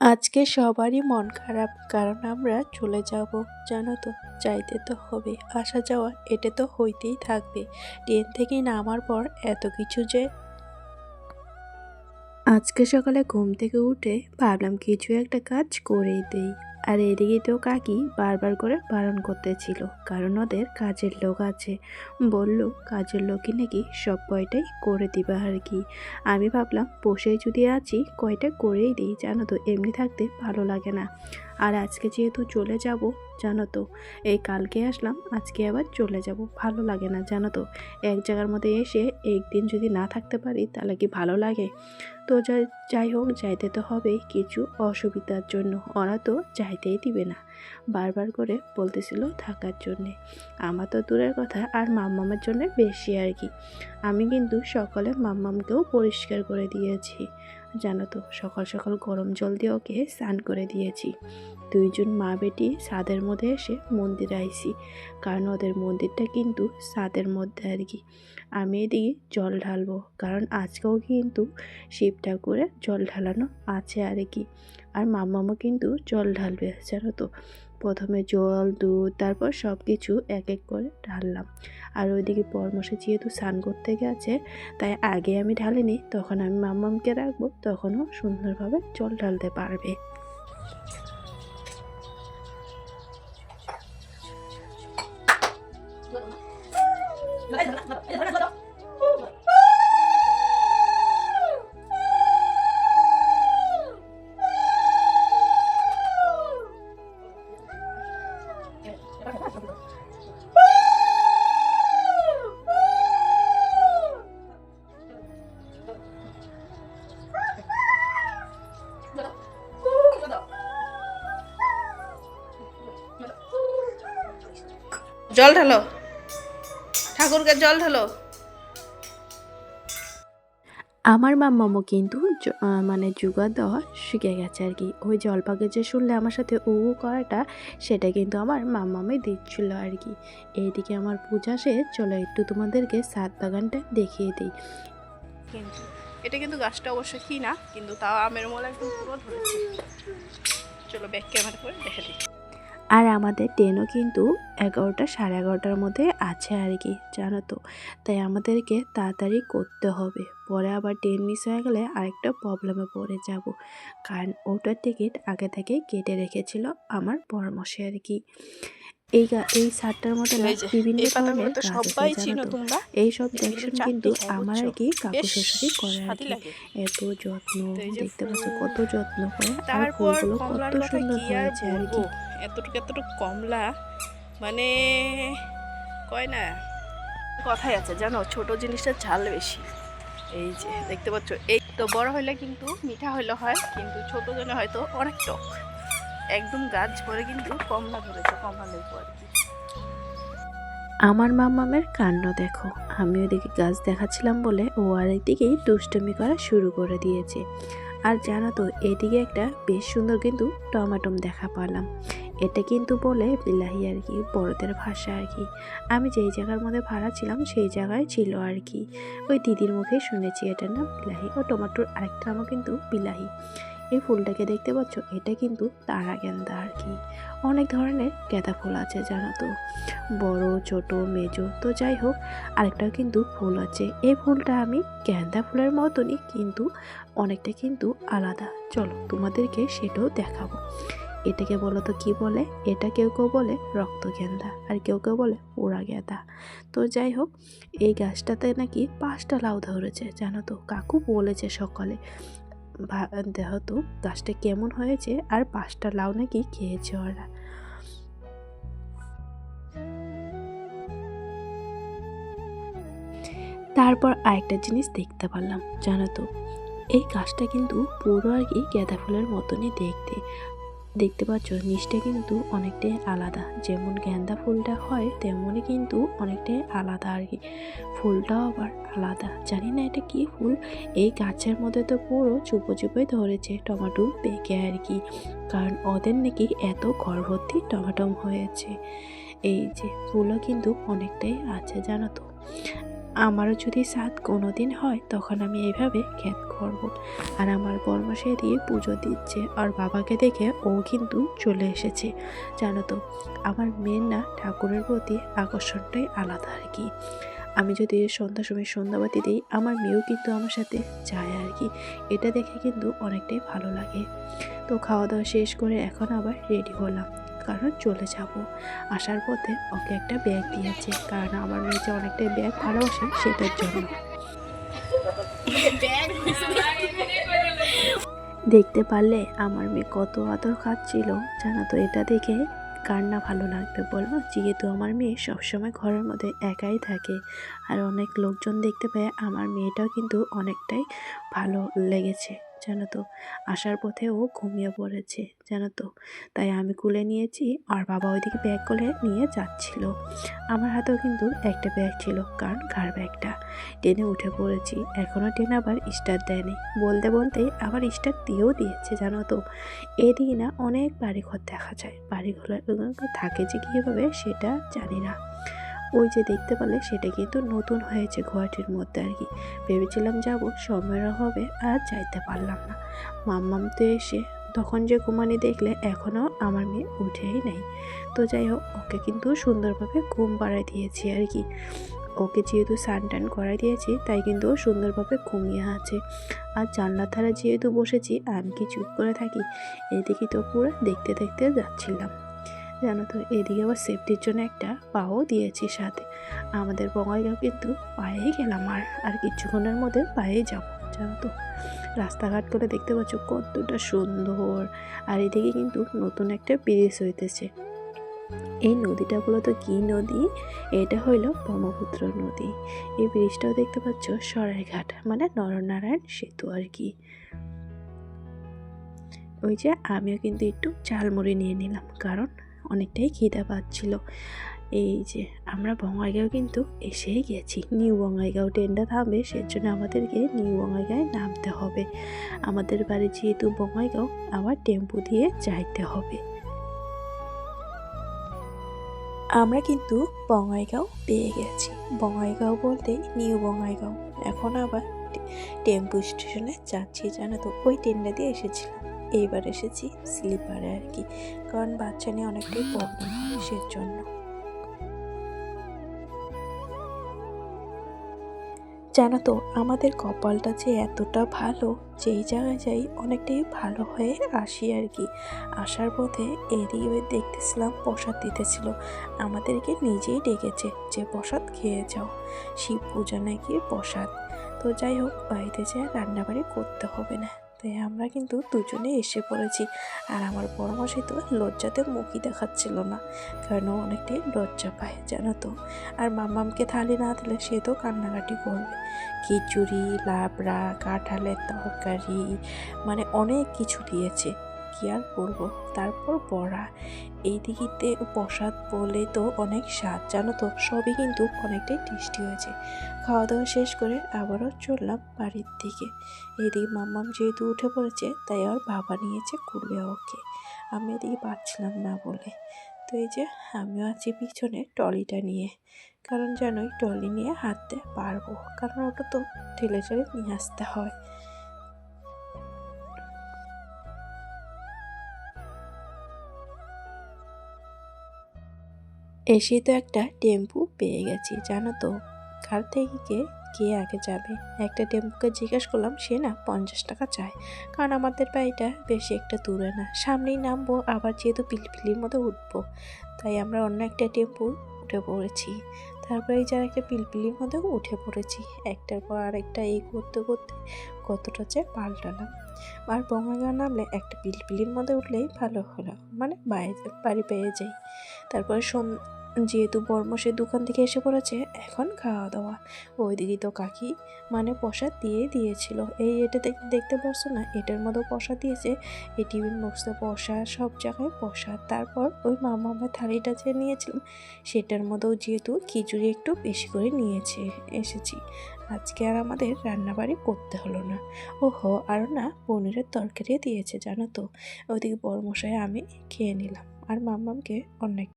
আজকে সবারই মন খারাপ, কারণ আমরা চলে যাব। জানো তো, যাইতে তো হবে, আসা যাওয়া এটা তো হইতেই থাকবে। ট্রেন থেকে নামার পর এত কিছু যে আজকে সকালে ঘুম থেকে উঠে ভাবলাম কিছু একটা কাজ করেই দেই। আর এদিকে তো কাকি বারবার করে বারণ করতেছিল, কারণ ওদের কাজের লোক আছে। বলল কাজের লোকই নাকি সব কয়টাই করে দিবা আর কি। আমি ভাবলাম বসেই যদি আছি কয়টা করেই দিই, জানো তো এমনি থাকতে ভালো লাগে না। আর আজকে যেহেতু চলে যাব, জানো তো এই কালকে আসলাম, আজকে আবার চলে যাব, ভালো লাগে না জানো তো। এক জায়গার মধ্যে এসে একদিন যদি না থাকতে পারি তাহলে কি ভালো লাগে? তো যাই হোক, যাইতে তো হবেই, কিছু অসুবিধার জন্য ওরা তো যাইতেই দিবে না, বারবার করে বলতেছিল থাকার জন্যে। আমার তো দূরের কথা, আর মাম্মামের জন্য বেশি আর কি। আমি কিন্তু সকালে মাম্মামকেও পরিষ্কার করে দিয়েছি, জানো তো সকাল সকাল গরম জল দিয়ে ওকে স্নান করে দিয়েছি। দুইজন মা বেটি ছাদের মধ্যে এসে মন্দিরে আইছি, কারণ ওদের মন্দিরটা কিন্তু ছাদের মধ্যে আর কি। আমি এদিকে জল ঢালবো, কারণ আজকেও কিন্তু শিব ঠাকুরের জল ঢালানো আছে আর কি। আর মাম্মামও কিন্তু জল ঢালবে, জানো তো। প্রথমে জল, দুধ, তারপর সব কিছু এক এক করে ঢাললাম। আর ওইদিকে পরমশাই যেহেতু স্নান করতে গেছে, তাই আগে আমি ঢালিনি, তখন আমি মাম্মামকে রাখবো, তখনও সুন্দরভাবে জল ঢালতে পারবে। জল ঢালো, ঠাকুরকে জল ঢালো। আমার মাম্মামও কিন্তু মানে জোগাড় দেওয়া শিখে গেছে আর কি। ওই জলপাকে যে শুনলে আমার সাথে করাটা, সেটা কিন্তু আমার মাম্মামই দিচ্ছিল আর কি। এইদিকে আমার পূজা শেষ, চলো একটু তোমাদেরকে ছাদ বাগানটা দেখিয়ে দিই। কিন্তু এটা কিন্তু গাছটা অবশ্য কি না, কিন্তু তাও আমের মোলা একদম পুরো ধরেছে। চলো ব্যাক ক্যামেরা করে দেখে দিই। আর আমাদের ট্রেনও কিন্তু 11টা, 11:30টার মধ্যে আছে আর কি, জানো তো। তাই আমাদেরকে তাড়াতাড়ি করতে হবে, পরে আবার ট্রেন মিস হয়ে গেলে আরেকটা প্রবলেমে পড়ে যাব। কারণ ওটার টিকিট আগে থেকেই কেটে রেখেছিল আমার পরামর্শে আর কি। এই ছাদটার মধ্যে না বিভিন্ন ধরনের গাছ আছে, জানো তো। এইসব দেখছেন কিন্তু আমার আর কি কাকু শ্বশুরই করে আর কি। এত যত্ন, দেখতে পাচ্ছ কত যত্ন করে, আর তারপর ফুলগুলো কমলার কত কথা সুন্দর কি আর হয়েছে আর বলবো, কি। এতটুকু কমলা, মানে কয় না, কথাই আছে জানো, ছোট জিনিসটা ঝাল বেশি। এই যে দেখতে পাচ্ছ, এই তো বড় হইলে কিন্তু মিঠা হইলে হয়, কিন্তু ছোট জন্য হয়তো অনেক টক। একদম গাছ ভরে কিন্তু কমলা ধরেছে, কমলা লেবু আর কি। আমার মামামের কাণ্ড দেখো, আমি ওদিকে গাছ দেখাচ্ছিলাম বলে ও আর এদিকেই দুষ্টুমি করা শুরু করে দিয়েছে। আর জানো তো, এদিকে একটা বেশ সুন্দর কিন্তু টমাটম দেখা পেলাম। এটা কিন্তু বলে বিলাহি আর কি, বড়দের ভাষা আর কি। আমি যেই জায়গার মধ্যে ভাড়া ছিলাম সেই জায়গায় ছিল আর কি। ওই দিদির মুখে শুনেছি এটার নাম বিলাহি। ও টমাটোর আরেকটা নামও কিন্তু বিলাহি। এই ফুলটাকে দেখতে পাচ্ছ, এটা কিন্তু তারা গেন্দা আর কি। অনেক ধরনের গাঁদা ফুল আছে, জানো তো, বড় ছোট মেজো। তো যাই হোক, আরেকটাও কিন্তু ফুল আছে। এই ফুলটা আমি গাঁদা ফুলের মতনই, কিন্তু অনেকটা কিন্তু আলাদা। চলো তোমাদেরকে সেটাও দেখাবো। এটাকে বলো তো কি বলে? এটা কেউ কেউ বলে রক্তগেন্দা, আর কেউ কেউ বলে পোড়া গেঁদা। তো যাই হোক, এই গাছটাতে নাকি 5টা লাউ ধরেছে, জানো তো। কাকু বলেছে সকালে, দেখো তো গাছটা কেমন হয়েছে, আর 5টা লাউ নাকি খেয়েছে ওরা। তারপর আরেকটা জিনিস দেখতে পারলাম, জানো তো, এই গাছটা কিন্তু পুরো আর কি গাঁদা ফুলের মতনই দেখতে। দেখতে পাচ্ছ নিচটা কিন্তু অনেকটাই আলাদা, যেমন গাঁদা ফুলটা হয় তেমনই কিন্তু অনেকটাই আলাদা আর কি। ফুলটাও আবার আলাদা, জানি না এটা কি ফুল। এই গাছের মধ্যে তো পুরো চুপো চুপোই ধরেছে টমাটো পেকে আর কি, কারণ ওদের নাকি এত ঘর ভর্তি টমাটম হয়েছে। এই যে ফুলও কিন্তু অনেকটাই আছে, জানো তো। আমারও যদি সাধ কোনো দিন হয় তখন আমি এইভাবে ক্ষেত করব। আর আমার বর্মশাই দিয়ে পুজো দিচ্ছে, আর বাবাকে দেখে ও কিন্তু চলে এসেছে। জানো তো, আমার মেয়ের না ঠাকুরের প্রতি আকর্ষণটাই আলাদা আর কি। আমি যদি সন্ধ্যার সময় সন্ধ্যাবাতি দিই, আমার মেয়েও কিন্তু আমার সাথে যায় আর কি। এটা দেখে কিন্তু অনেকটাই ভালো লাগে। তো খাওয়া দাওয়া শেষ করে এখন আবার রেডি হলাম, কারণ চলে যাব। আসার পথে ওকে একটা ব্যাগ দিয়েছে, কারণ আমার মেয়ে যে অনেকটাই ব্যাগ ভালোবাসে সেটার জন্য। দেখতে পারলে আমার মেয়ে কত আদর খাচ্ছিল, জানো তো। এটা দেখে কার না ভালো লাগবে বলো, যেহেতু আমার মেয়ে সবসময় ঘরের মধ্যে একাই থাকে। আর অনেক লোকজন দেখতে পেয়ে আমার মেয়েটাও কিন্তু অনেকটাই ভালো লেগেছে, জানো তো। আসার পথে ও ঘুমিয়ে পড়েছে, জানো তো। তাই আমি কুলে নিয়েছি, আর বাবা ওইদিকে ব্যাগ করে নিয়ে যাচ্ছিল। আমার হাতেও কিন্তু একটা ব্যাগ ছিল, কারণ ঘাড় ব্যাগটা। ট্রেনে উঠে পড়েছি, এখনও ট্রেন আবার স্টার্ট দেয়নি। বলতে বলতে আবার স্টার্ট দিয়েও দিয়েছে, জানো তো। এদিকে না অনেক বাড়িঘর দেখা যায়, বাড়িঘর থাকে যে কীভাবে সেটা জানি না। ওই যে দেখতে পেলে সেটা কিন্তু নতুন হয়েছে গুয়াহাটির মধ্যে আর কি। ভেবেছিলাম যাব, সময়ের অভাবে আর যাইতে পারলাম না। মাম্মাম তো এসে তখন যে ঘুমানি দেখলে এখনও আমার মেয়ে উঠেই নেই। তো যাই হোক, ওকে কিন্তু সুন্দরভাবে ঘুম পাড়ায় দিয়েছি আর কি। ওকে যেহেতু স্নান টান করাই দিয়েছি, তাই কিন্তু ও সুন্দরভাবে ঘুমিয়ে আছে। আর জানলার ধারে যেহেতু বসেছি, আমি কি চুপ করে থাকি? এদিকে তো পুরো দেখতে দেখতে যাচ্ছিলাম, জানো তো। এদিকে আবার সেফটির জন্য একটা পাও দিয়েছি সাথে। আমাদের বঙ্গাইগাঁও কিন্তু পায়েই গেলাম, আর কিছুক্ষণের মধ্যে পায়েই যাব, জানো তো। রাস্তাঘাট করে দেখতে পাচ্ছ কতটা সুন্দর। আর এদিকে কিন্তু নতুন একটা ব্রিজ হইতেছে। এই নদীটা বলতো কি নদী? এটা হইল ব্রহ্মপুত্র নদী। এই ব্রিজটাও দেখতে পাচ্ছ সরাইঘাট, মানে নরনারায়ণ সেতু আর কি। ওই যে আমিও কিন্তু একটু ঝালমুড়ি নিয়ে নিলাম, কারণ অনেকটাই খিদে পাচ্ছিল। এই যে আমরা বঙ্গাইগাঁও কিন্তু এসেই গেছি। নিউ বঙ্গাইগাঁও ট্রেনটা থামবে, সেজন্য আমাদেরকে নিউ বঙ্গাইগাঁয়ে নামতে হবে। আমাদের বাড়ি যেহেতু বঙ্গাইগাঁও, আবার টেম্পু দিয়ে যাইতে হবে। আমরা কিন্তু বঙ্গাইগাঁও পেয়ে গেছি। বঙ্গাইগাঁও বলতে নিউ বঙ্গাইগাঁও। এখন আবার টেম্পু স্টেশনে যাচ্ছি, জানো তো। ওই ট্রেনটা দিয়ে এসেছিলাম, এইবার এসেছি স্লিপারে আর কি, কারণ বাচ্চা নিয়ে অনেকটাই প্রবলেম হয় সেজন্য। জানো তো, আমাদের কপালটা যে এতটা ভালো, যেই জায়গায় যাই অনেকটাই ভালো হয়ে আসি আর কি। আসার পথে এদিকে দেখতেছিলাম প্রসাদ দিতেছিল, আমাদেরকে নিজেই ডেকেছে যে প্রসাদ খেয়ে যাও, শিব পূজা নাকি প্রসাদ। তো যাই হোক, বাড়িতে যেয়ে রান্নাবাড়ি করতে হবে না, তাই আমরা কিন্তু দুজনে এসে পড়েছি। আর আমার বড়মশাই তো লজ্জাতে মুখই দেখাচ্ছিল না, কারণ ও অনেকটাই লজ্জা পায়, জানো তো। আর মাম্মামকে থালি না দিলে সে তো কান্নাকাটি করবে। খিচুড়ি, লাবড়া, কাঁঠালের তরকারি, মানে অনেক কিছু দিয়েছে, কি আর বলবো। তারপর বড়া। এইদিকে প্রসাদ বলে তো অনেক স্বাদ, জানো তো। সবই কিন্তু অনেকটাই টেস্টি হয়েছে। খাওয়া দাওয়া শেষ করে আবারও চললাম বাড়ির দিকে। এইদিকে মাম্মাম যেহেতু উঠে পড়েছে, তাই আর বাবা নিয়েছে কুলে ওকে। আমি এদিকে পারছিলাম না বলে। তো এই যে আমিও আছি পিছনে ট্রলিটা নিয়ে, কারণ জানোই ট্রলি নিয়ে হাঁটতে পারবো, কারণ ওটা তো ঠেলে ঠেলে নিয়ে আসতে হয়। এসেই তো একটা টেম্পু পেয়ে গেছি, জানো তো। কার থেকে কে আগে যাবে, একটা টেম্পুকে জিজ্ঞেস করলাম, সে না 50 টাকা চায়। কারণ আমাদের বাড়িটা বেশি একটা দূরে না, সামনেই নামবো, আবার যেহেতু পিলপিলির মধ্যে উঠবো, তাই আমরা অন্য একটা টেম্পু উঠে পড়েছি। তারপরে এই যার একটা পিলপিলির মধ্যে উঠে পড়েছি, একটার পর আরেকটা এই করতে করতে কতটা যে পাল্টালাম। আর বঙ্গাইগাঁও নামলে একটা পিলপিলির মধ্যে উঠলেই ভালো হলো, মানে বাড়ি পেয়ে যাই। তারপরে যেহেতু বর্মশের দোকান থেকে এসে পড়েছে, এখন খাওয়া দাওয়া। ওইদিকে তো কাকি মানে প্রসাদ দিয়ে দিয়েছিল। এটা দেখতে পাচ্ছ না, এটার মধ্যেও প্রসাদ দিয়েছে। এই টিফিন বক্সে প্রসাদ, সব জায়গায় প্রসাদ। তারপর ওই মামামের থালিটা যে নিয়েছিলাম, সেটার মধ্যেও যেহেতু খিচুড়ি একটু বেশি করে নিয়েছে এসেছি। আজকে আর আমাদের রান্নাবাড়ি করতে হলো না। ওহো, আর না পনিরের তরকারি দিয়েছে, জানো তো। ওইদিকে বড়মশাই আমি খেয়ে নিলাম, আর মামামকে অনেক